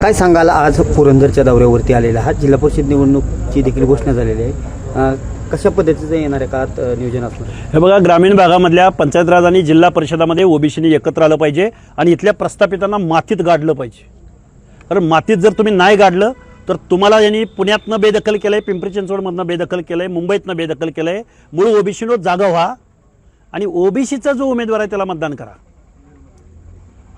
काय सांगाल, आज पुरंदरच्या दौऱ्यावरती आलेला आहात, जिल्हा परिषद निवडणूकची देखील घोषणा झालेली आहे, कशा पद्धतीचं येणाऱ्या काळात नियोजन असणार? हे बघा, ग्रामीण भागामधल्या पंचायत राज आणि जिल्हा परिषदामध्ये ओबीसीनी एकत्र आलं पाहिजे आणि इथल्या प्रस्थापितांना मातीत गाडलं पाहिजे. कारण मातीत जर तुम्ही नाही गाडलं तर तुम्हाला यांनी पुण्यातनं बेदखल केलं आहे, पिंपरी चिंचवडमधनं बेदखल केलं आहे, मुंबईतनं बेदखल केलं आहे. मूळ ओबीसीनो जागा व्हा आणि ओबीसीचा जो उमेदवार आहे त्याला मतदान करा.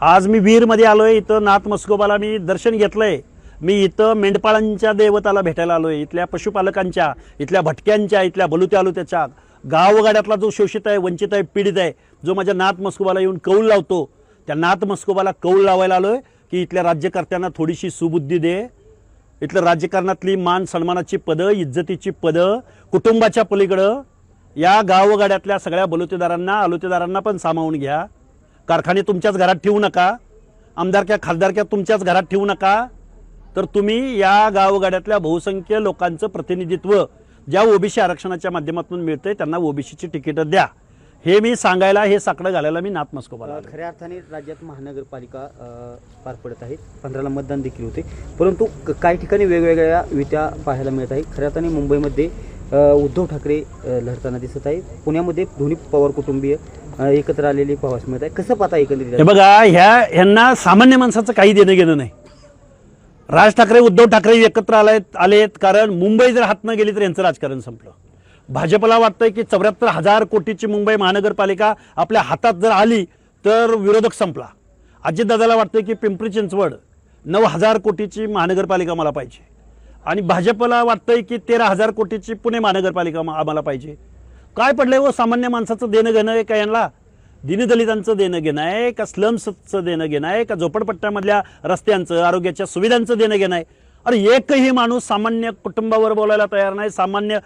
आज मी वीरमध्ये आलो आहे, इथं नाथ मस्कोबाला मी दर्शन घेतलं आहे. मी इथं मेंढपाळांच्या देवताला भेटायला आलो आहे, इथल्या पशुपालकांच्या, इथल्या भटक्यांच्या, इथल्या बलुत्या आलुत्याच्या, गावगाड्यातला जो शोषित आहे, वंचित आहे, पीडित आहे, जो माझ्या नाथ मस्कोबाला येऊन कौल लावतो, त्या नाथ मस्कोबाला कौल लावायला आलो आहे की इथल्या राज्यकर्त्यांना थोडीशी सुबुद्धी दे. इथल्या राजकारणातली मान सन्मानाची पदं, इज्जतीची पदं, कुटुंबाच्या पलीकडं या गावगाड्यातल्या सगळ्या बलुतेदारांना, आलुतेदारांना पण सामावून घ्या. कारखाने तुमच्याच घरात ठेवू नका, आमदारक्या खासदारक्या तुमच्याच घरात ठेवू नका. तर तुम्ही या गावगाड्यातल्या बहुसंख्य लोकांचं प्रतिनिधित्व ज्या ओबीसी आरक्षणाच्या माध्यमातून मिळतंय त्यांना ओबीसीची तिकीटं द्या. हे मी सांगायला, हे साकडं घालायला मी नाथ मस्कोबाला आलो. खऱ्या अर्थाने राज्यात महानगरपालिका पार पडत आहेत, 15ला मतदान देखील होते, परंतु काही ठिकाणी वेगवेगळ्या युत्या पाहायला मिळत आहे. खऱ्या अर्थाने मुंबईमध्ये उद्धव ठाकरे लढताना दिसत आहे, पुण्यामध्ये दोन्ही पवार कुटुंबीय एकत्र आलेली पाहावयास मिळत आहे. कसं पाहता एकंदरीत? हे बघा, ह्यांना सामान्य माणसाचं काही देणं घेणं नाही. राज ठाकरे, उद्धव ठाकरे एकत्र आलेत कारण मुंबई जर हात न गेली तर यांचं राजकारण संपलं. भाजपला वाटतंय की 74,000 कोटीची मुंबई महानगरपालिका आपल्या हातात जर आली तर विरोधक संपला. अजितदादाला वाटतंय की पिंपरी चिंचवड 9,000 कोटीची महानगरपालिका मला पाहिजे आणि भाजपला वाटतंय की 13,000 कोटीची पुणे महानगरपालिका आम्हाला पाहिजे. काय पडलंय व सामान्य माणसाचं देणं घेणं आहे का यांना? दीनदलितांचं देणं घेणं आहे का? स्लम्सचं देणं घेणं आहे का? झोपडपट्ट्यामधल्या रस्त्यांचं, आरोग्याच्या सुविधांचं देणं घेणं आहे? अरे एकही माणूस सामान्य कुटुंबावर बोलायला तयार नाही, सामान्य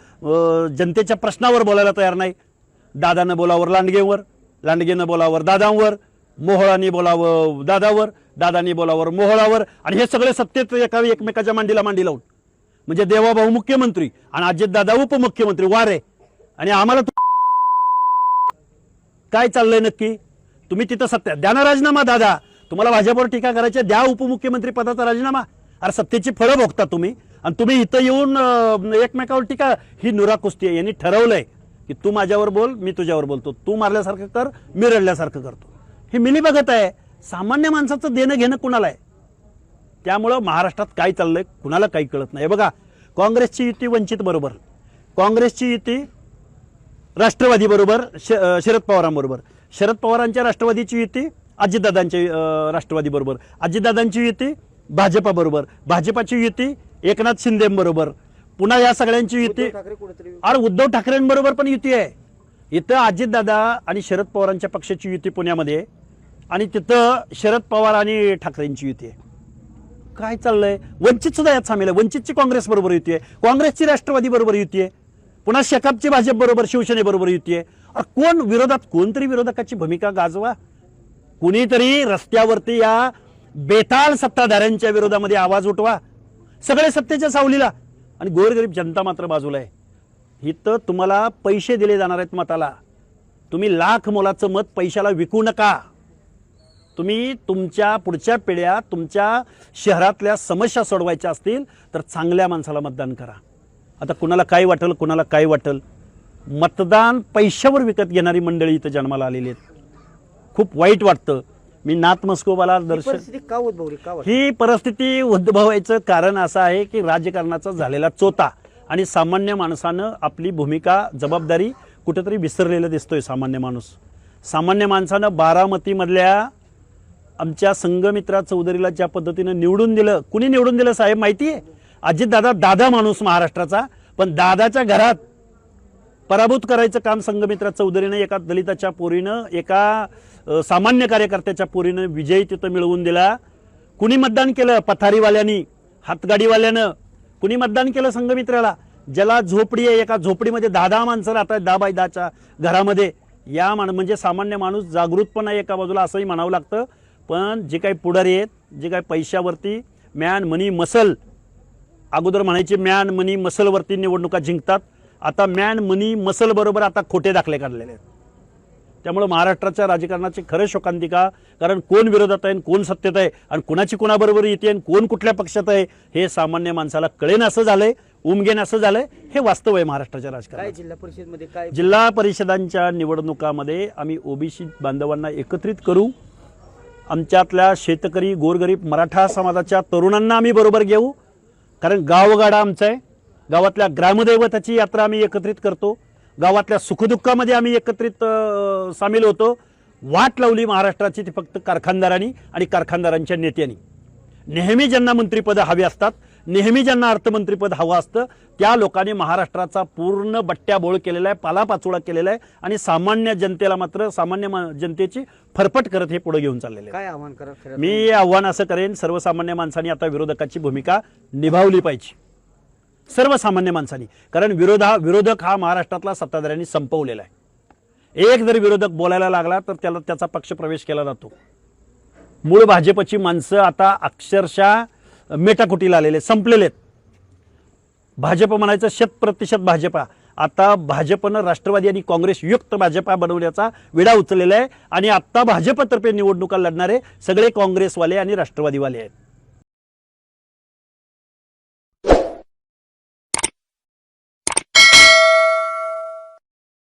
जनतेच्या प्रश्नावर बोलायला तयार नाही. दादानं बोलावर लांडगेवर, लांडगेनं बोलावर दादांवर, मोहोळांनी बोलावं दादावर, दादांनी बोलावर मोहोळावर, आणि हे सगळे सत्तेत एकमेकाच्या मांडीला मांडी लावून. म्हणजे देवाभाऊ मुख्यमंत्री आणि अजितदादा उपमुख्यमंत्री वारे. आणि आम्हाला काय चाललंय नक्की? तुम्ही तिथं सत्य द्या ना राजीनामा. दादा, तुम्हाला भाजपवर टीका करायची, द्या उपमुख्यमंत्री पदाचा राजीनामा. अरे सत्तेची फळं भोगता तुम्ही आणि तुम्ही इथं येऊन एकमेकावर टीका. ही नुरा कुस्ती आहे. यांनी ठरवलंय की तू माझ्यावर बोल, मी तुझ्यावर बोलतो, तू मारल्यासारखं कर, मी रडल्यासारखं करतो. ही मिली बघत आहे. सामान्य माणसाचं देणं घेणं कुणाला आहे? त्यामुळं महाराष्ट्रात काय चाललंय कुणाला काही कळत नाही. बघा, काँग्रेसची युती वंचित बरोबर, काँग्रेसची युती राष्ट्रवादी बरोबर, शरद पवारांबरोबर, शरद पवारांच्या राष्ट्रवादीची युती अजितदादांच्या राष्ट्रवादी बरोबर, अजितदादांची युती भाजपा बरोबर, भाजपाची युती एकनाथ शिंदेबरोबर, पुन्हा या सगळ्यांची युती अरे उद्धव ठाकरेंबरोबर पण युती आहे. इथं अजितदादा आणि शरद पवारांच्या पक्षाची युती पुण्यामध्ये आणि तिथं शरद पवार आणि ठाकरेंची युती आहे. काय चाललंय? वंचित सुद्धा यात सामील आहे. वंचितची काँग्रेस बरोबर युती आहे, काँग्रेसची राष्ट्रवादी बरोबर युती आहे, पुन्हा शेकापची भाजप बरोबर, शिवसेनेबरोबर युती आहे. कोण विरोधात? कोणतरी विरोधकाची भूमिका गाजवा. कुणीतरी रस्त्यावरती या बेताल सत्ताधाऱ्यांच्या विरोधामध्ये आवाज उठवा. सगळे सत्तेच्या सावलीला आणि गोरगरीब जनता मात्र बाजूला आहे. इथं तुम्हाला पैसे दिले जाणार आहेत मताला. तुम्ही लाख मोलाचं मत पैशाला विकू नका. तुम्ही तुमच्या पुढच्या पिढ्या, तुमच्या शहरातल्या समस्या सोडवायच्या असतील तर चांगल्या माणसाला मतदान करा. आता कुणाला काय वाटेल, कुणाला काय वाटेल, मतदान पैशावर विकत घेणारी मंडळी इथं जन्माला आलेली आहेत. खूप वाईट वाटतं. मी नाथ मस्कोबाला दर्शन, ही परिस्थिती उद्भवायचं कारण असं आहे की राजकारणाचा झालेला चोता आणि सामान्य माणसानं आपली भूमिका, जबाबदारी कुठेतरी विसरलेलं दिसतोय. सामान्य माणूस, सामान्य माणसानं बारामतीमधल्या आमच्या संघमित्रा चौधरीला ज्या पद्धतीनं निवडून दिलं, कुणी निवडून दिलं साहेब माहिती आहे? अजितदादा, दादा माणूस महाराष्ट्राचा, पण दादाच्या घरात पराभूत करायचं काम संघमित्रा चौधरीनं, एका दलिताच्या पोरीनं, एका सामान्य कार्यकर्त्याच्या पोरीनं विजय तिथं मिळवून दिला. कुणी मतदान केलं? पथारीवाल्यांनी, हातगाडीवाल्यानं. कुणी मतदान केलं संघमित्राला? ज्याला झोपडी आहे, एका झोपडीमध्ये 10 माणसं राहतात, 10x10च्या घरामध्ये. या म्हणजे सामान्य माणूस जागृत पण आहे एका बाजूला, असंही म्हणावं लागतं. पण जे काही पुढारी आहेत, जे काही पैशावरती मॅन मनी मसल, अगोदर म्हणायचे मॅन मनी मसलवरती निवडणुका जिंकतात, आता मॅन मनी मसल बरोबर आता खोटे दाखले काढलेले आहेत. त्यामुळे महाराष्ट्राच्या राजकारणाची खरं शोकांतिका, कारण कोण विरोधात आहे कोण सत्तेत आहे आणि कुणाची कुणाबरोबर येते आणि कोण कुठल्या पक्षात आहे हे सामान्य माणसाला कळेन असं झालंय, उमगेन असं झालंय. हे वास्तव आहे महाराष्ट्राच्या काय राजकारणात. जिल्हा परिषदमध्ये काय जिल्हा परिषदांच्या निवडणुकामध्ये आम्ही ओबीसी बांधवांना एकत्रित करू, आमच्यातल्या शेतकरी गोरगरीब मराठा समाजाच्या तरुणांना आम्ही बरोबर घेऊ, कारण गावगाडा आमचा आहे. गावातल्या ग्रामदैवताची यात्रा आम्ही एकत्रित करतो, गावातल्या सुखदुःखामध्ये आम्ही एकत्रित सामील होतो. वाट लावली महाराष्ट्राची ती फक्त कारखानदारांनी आणि कारखानदारांच्या नेत्यांनी. नेहमी ज्यांना मंत्रिपद हवी असतात, नेहमी ज्यांना अर्थमंत्रीपद हवं असतं, त्या लोकांनी महाराष्ट्राचा पूर्ण बट्ट्याबोळ केलेला आहे, पालापाचोळा केलेला आहे आणि सामान्य जनतेला मात्र जनतेची फरफट करत हे पुढे घेऊन चाललेले आहे. काय आव्हान करा खरं मी आव्हान असं करेन, सर्वसामान्य माणसांनी आता विरोधकाची भूमिका निभावली पाहिजे, सर्वसामान्य माणसांनी. कारण विरोधक हा महाराष्ट्रातला सत्ताधाऱ्यांनी संपवलेला आहे. एक जर विरोधक बोलायला लागला तर त्याचा पक्ष प्रवेश केला जातो. मूळ भाजपची माणसं आता अक्षरशः मेटाकुटीला आलेले, संपलेले आहेत. भाजप म्हणायचं 100% भाजपा, आता भाजपनं राष्ट्रवादी आणि काँग्रेस युक्त भाजपा बनवण्याचा विडा उचललेला आहे आणि आता भाजपतर्फे निवडणुका लढणारे सगळे काँग्रेसवाले आणि राष्ट्रवादीवाले आहेत.